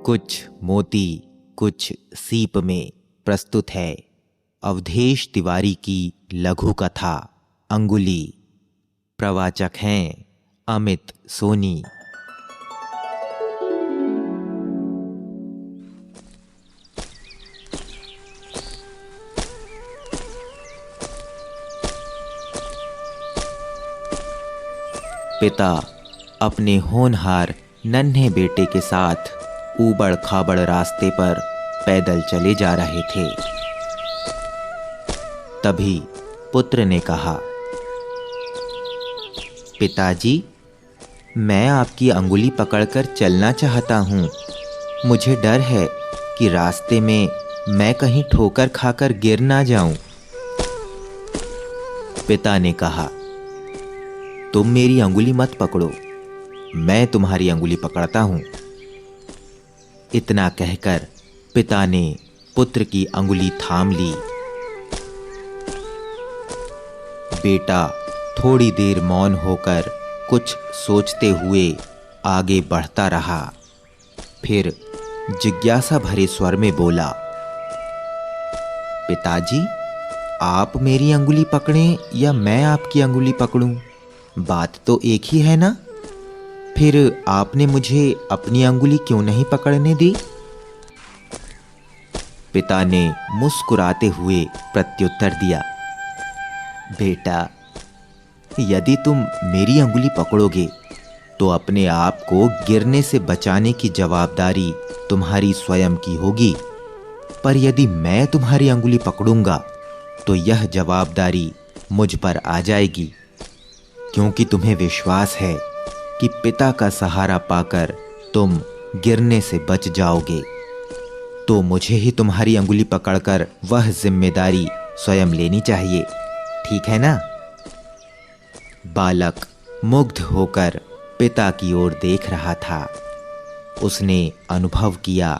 कुछ मोती कुछ सीप में प्रस्तुत है अवधेश तिवारी की लघु कथा अंगुली। प्रवाचक हैं अमित सोनी। पिता अपने होनहार नन्हे बेटे के साथ ऊबड़ खाबड़ रास्ते पर पैदल चले जा रहे थे। तभी पुत्र ने कहा, पिताजी, मैं आपकी अंगुली पकड़कर चलना चाहता हूँ। मुझे डर है कि रास्ते में मैं कहीं ठोकर खाकर गिर ना जाऊं। पिता ने कहा, तुम मेरी अंगुली मत पकड़ो, मैं तुम्हारी अंगुली पकड़ता हूं। इतना कहकर पिता ने पुत्र की अंगुली थाम ली। बेटा थोड़ी देर मौन होकर कुछ सोचते हुए आगे बढ़ता रहा। फिर जिज्ञासा भरे स्वर में बोला, पिताजी, आप मेरी अंगुली पकड़ें या मैं आपकी अंगुली पकड़ूं? बात तो एक ही है ना? फिर आपने मुझे अपनी अंगुली क्यों नहीं पकड़ने दी? पिता ने मुस्कुराते हुए प्रत्युत्तर दिया, बेटा, यदि तुम मेरी अंगुली पकड़ोगे तो अपने आप को गिरने से बचाने की जवाबदारी तुम्हारी स्वयं की होगी। पर यदि मैं तुम्हारी अंगुली पकड़ूंगा तो यह जवाबदारी मुझ पर आ जाएगी, क्योंकि तुम्हें विश्वास है कि पिता का सहारा पाकर तुम गिरने से बच जाओगे। तो मुझे ही तुम्हारी अंगुली पकड़कर वह जिम्मेदारी स्वयं लेनी चाहिए, ठीक है ना? बालक मुग्ध होकर पिता की ओर देख रहा था। उसने अनुभव किया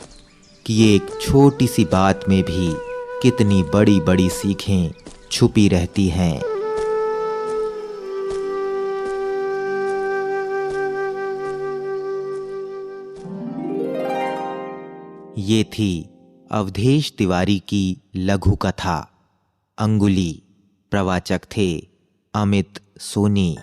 कि एक छोटी सी बात में भी कितनी बड़ी बड़ी सीखें छुपी रहती हैं। ये थी अवधेश तिवारी की लघु कथा अंगुली। प्रवाचक थे अमित सोनी।